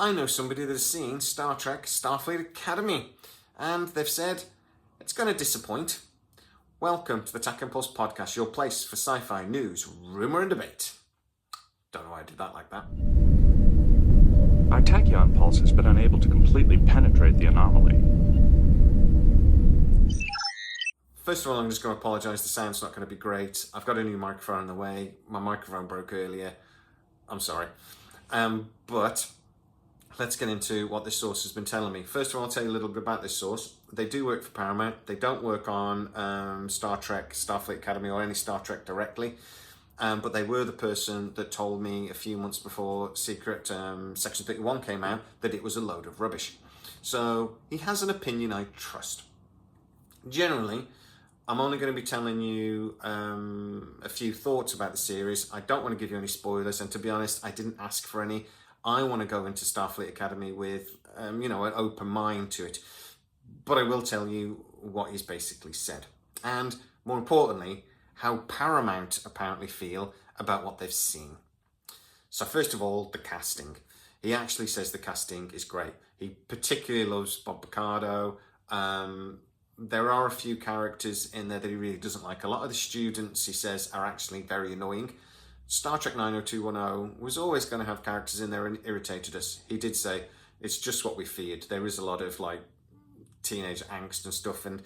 I know somebody that has seen Star Trek Starfleet Academy, and they've said it's going to disappoint. Welcome to the Tack and Pulse podcast, your place for sci-fi news, rumour and debate. Don't know why I did that like that. Our tachyon pulse has been unable to completely penetrate the anomaly. First of all, I'm just going to apologise. The sound's not going to be great. I've got a new microphone on the way. My microphone broke earlier. I'm sorry. But let's get into what this source has been telling me. First of all, I'll tell you a little bit about this source. They do work for Paramount. They don't work on Star Trek, Starfleet Academy, or any Star Trek directly. But they were the person that told me a few months before Secret Section 31 came out that it was a load of rubbish. So he has an opinion I trust. Generally, I'm only going to be telling you a few thoughts about the series. I don't want to give you any spoilers, and to be honest, I didn't ask for any. I want to go into Starfleet Academy with, an open mind to it. But I will tell you what he's basically said. And more importantly, how Paramount apparently feel about what they've seen. So first of all, the casting. He actually says the casting is great. He particularly loves Bob Picardo. There are a few characters in there that he really doesn't like. A lot of the students, he says, are actually very annoying. Star Trek 90210 was always going to have characters in there and irritated us. He did say, it's just what we feared. There is a lot of teenage angst and stuff, and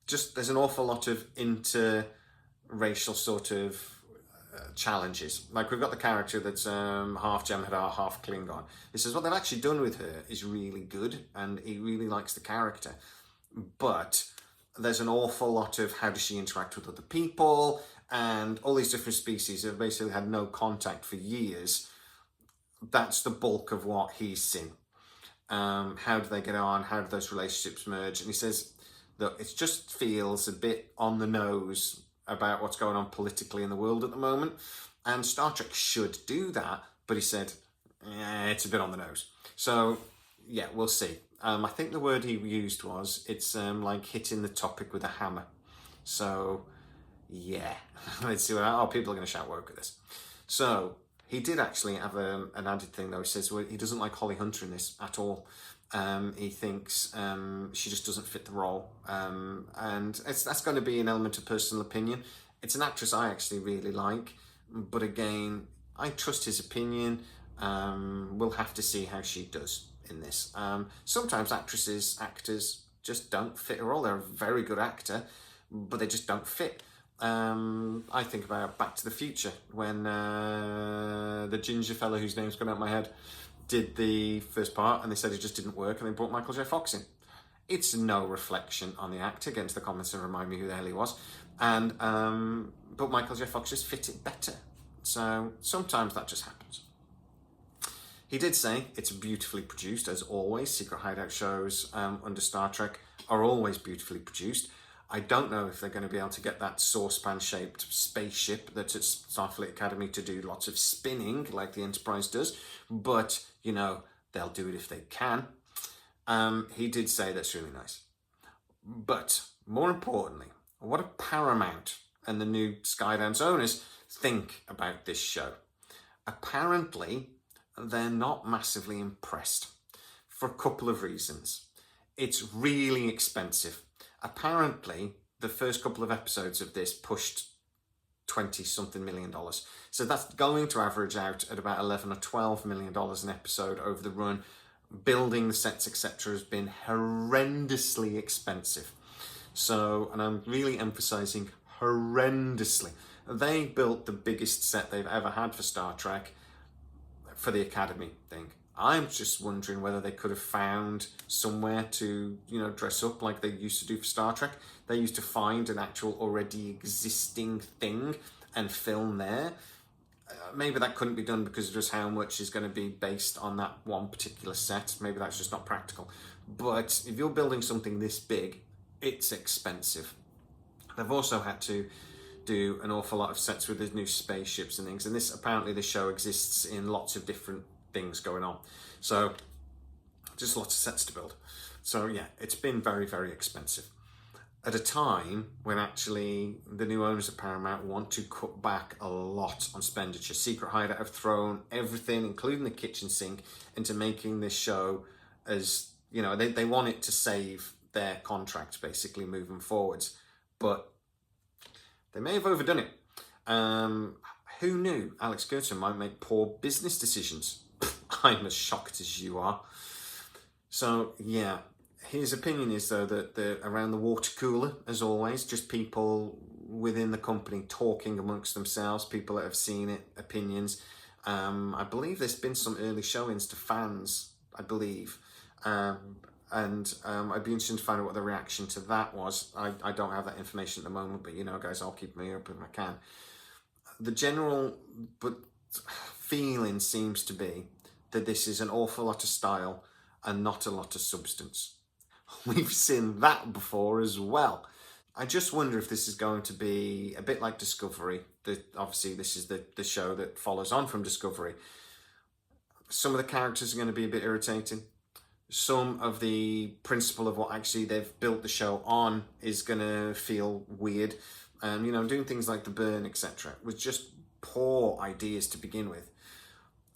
just there's an awful lot of interracial sort of challenges. Like we've got the character that's half Jem'Hadar, half Klingon. He says what they've actually done with her is really good, and he really likes the character. But there's an awful lot of how does she interact with other people, and all these different species have basically had no contact for years. That's the bulk of what he's seen. How do they get on? How do those relationships merge? And he says that it just feels a bit on the nose about what's going on politically in the world at the moment. And Star Trek should do that, but he said, it's a bit on the nose. So, yeah, we'll see. I think the word he used was, it's like hitting the topic with a hammer. So, yeah, let's see what people are going to shout woke at this. So, he did actually have an added thing though. He says he doesn't like Holly Hunter in this at all. He thinks she just doesn't fit the role. And that's going to be an element of personal opinion. It's an actress I actually really like. But again, I trust his opinion. We'll have to see how she does in this. Sometimes actors just don't fit a role. They're a very good actor, but they just don't fit. I think about Back to the Future when the ginger fella whose name's gone out of my head did the first part, and they said it just didn't work, and they brought Michael J. Fox in. It's no reflection on the actor, against the comments and remind me who the hell he was. And but Michael J. Fox just fit it better. So sometimes that just happens. He did say it's beautifully produced, as always. Secret Hideout shows under Star Trek are always beautifully produced. I don't know if they're going to be able to get that saucepan-shaped spaceship that's at Starfleet Academy to do lots of spinning like the Enterprise does, but, they'll do it if they can. He did say that's really nice. But, more importantly, what do Paramount and the new Skydance owners think about this show? Apparently, they're not massively impressed for a couple of reasons. It's really expensive. Apparently, the first couple of episodes of this pushed $20-something million. So that's going to average out at about $11 or $12 million an episode over the run. Building the sets, etc., has been horrendously expensive. So, and I'm really emphasising horrendously. They built the biggest set they've ever had for Star Trek for the Academy thing. I'm just wondering whether they could have found somewhere to, dress up like they used to do for Star Trek. They used to find an actual already existing thing and film there. Maybe that couldn't be done because of just how much is going to be based on that one particular set. Maybe that's just not practical. But if you're building something this big, it's expensive. They've also had to do an awful lot of sets with the new spaceships and things. And apparently the show exists in lots of different things going on, so just lots of sets to build. So yeah, it's been very, very expensive. at a time when actually the new owners of Paramount want to cut back a lot on expenditure. Secret Hideout have thrown everything, including the kitchen sink, into making this show as, you know, they want it to save their contract basically moving forwards. But they may have overdone it. Who knew Alex Kurtzman might make poor business decisions? I'm as shocked as you are. So, yeah. His opinion is, though, that around the water cooler, as always, just people within the company talking amongst themselves, people that have seen it, opinions. I believe there's been some early showings to fans, I believe. And I'd be interested to find out what the reaction to that was. I don't have that information at the moment, but, you know, guys, I'll keep my ear open if I can. The general feeling seems to be that this is an awful lot of style and not a lot of substance. We've seen that before as well. I just wonder if this is going to be a bit like Discovery. Obviously, this is the show that follows on from Discovery. Some of the characters are going to be a bit irritating. Some of the principle of what actually they've built the show on is going to feel weird. You know, doing things like the burn, etc. was just poor ideas to begin with.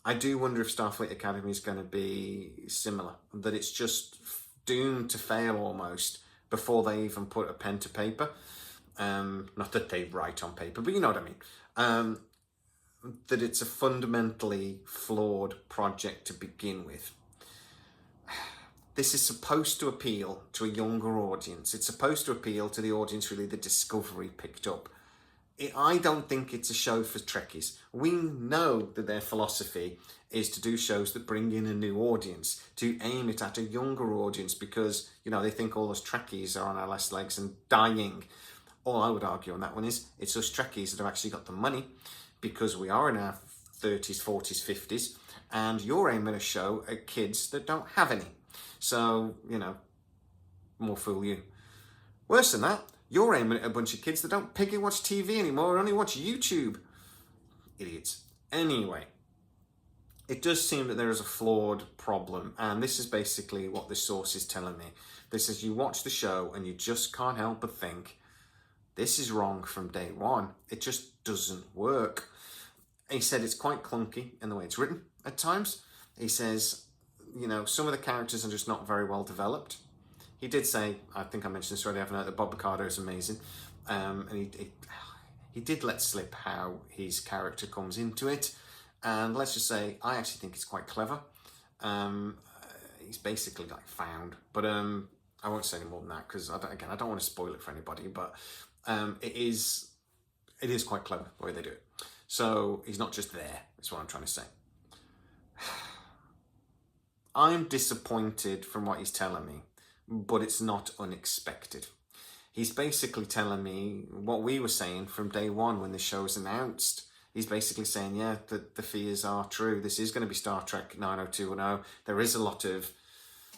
I do wonder if Starfleet Academy is going to be similar, that it's just doomed to fail almost before they even put a pen to paper. Not that they write on paper, but you know what I mean. That it's a fundamentally flawed project to begin with. This is supposed to appeal to a younger audience. It's supposed to appeal to the audience really that Discovery picked up. I don't think it's a show for Trekkies. We know that their philosophy is to do shows that bring in a new audience, to aim it at a younger audience because, you know, they think all those Trekkies are on our last legs and dying. All I would argue on that one is it's us Trekkies that have actually got the money because we are in our 30s, 40s, 50s, and you're aiming a show at kids that don't have any. So, you know, more fool you. Worse than that, you're aiming at a bunch of kids that don't pick and watch TV anymore and only watch YouTube. Idiots. Anyway, it does seem that there is a flawed problem, and this is basically what this source is telling me. This is, you watch the show and you just can't help but think, this is wrong from day one. It just doesn't work. He said it's quite clunky in the way it's written at times. He says, you know, some of the characters are just not very well developed. He did say, I think I mentioned this already, I've noted that Bob Picardo is amazing. And he did let slip how his character comes into it. And let's just say, I actually think it's quite clever. He's basically like found. But I won't say any more than that because, I don't want to spoil it for anybody. But it is quite clever the way they do it. So he's not just there, is what I'm trying to say. I'm disappointed from what he's telling me, but it's not unexpected. He's basically telling me what we were saying from day one when the show was announced. He's basically saying, yeah, the fears are true. This is going to be Star Trek 90210. There is a lot of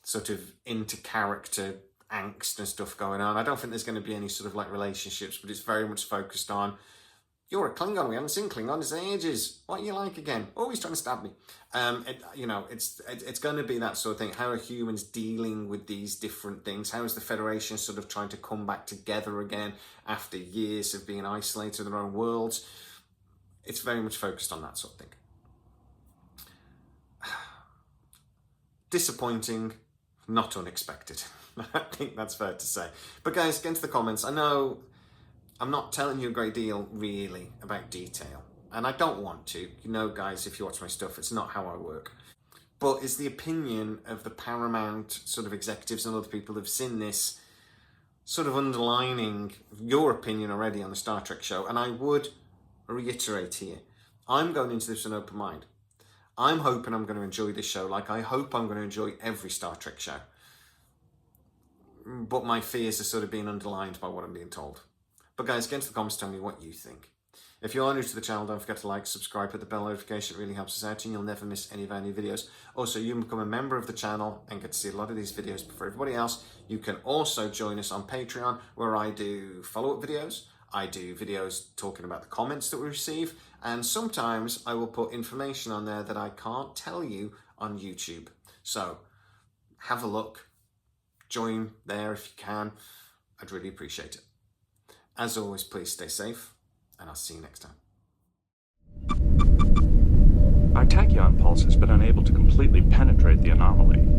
sort of inter-character angst and stuff going on. I don't think there's going to be any sort of like relationships, but it's very much focused on, you're a Klingon, we haven't seen Klingons in ages. What are you like again? Oh, he's trying to stab me. You know, it's going to be that sort of thing. How are humans dealing with these different things? How is the Federation sort of trying to come back together again after years of being isolated in their own worlds? It's very much focused on that sort of thing. Disappointing, not unexpected. I think that's fair to say. But guys, get into the comments. I know I'm not telling you a great deal, really, about detail. And I don't want to. You know, guys, if you watch my stuff, it's not how I work. But it's the opinion of the Paramount sort of executives and other people who've seen this sort of underlining your opinion already on the Star Trek show. And I would reiterate here, I'm going into this with an open mind. I'm hoping I'm going to enjoy this show like I hope I'm going to enjoy every Star Trek show. But my fears are sort of being underlined by what I'm being told. But guys, get into the comments, tell me what you think. If you are new to the channel, don't forget to like, subscribe, hit the bell notification. It really helps us out and you'll never miss any of our new videos. Also, you can become a member of the channel and get to see a lot of these videos before everybody else. You can also join us on Patreon, where I do follow-up videos. I do videos talking about the comments that we receive. And sometimes I will put information on there that I can't tell you on YouTube. So have a look. Join there if you can. I'd really appreciate it. As always, please stay safe, and I'll see you next time. Our tachyon pulse has been unable to completely penetrate the anomaly.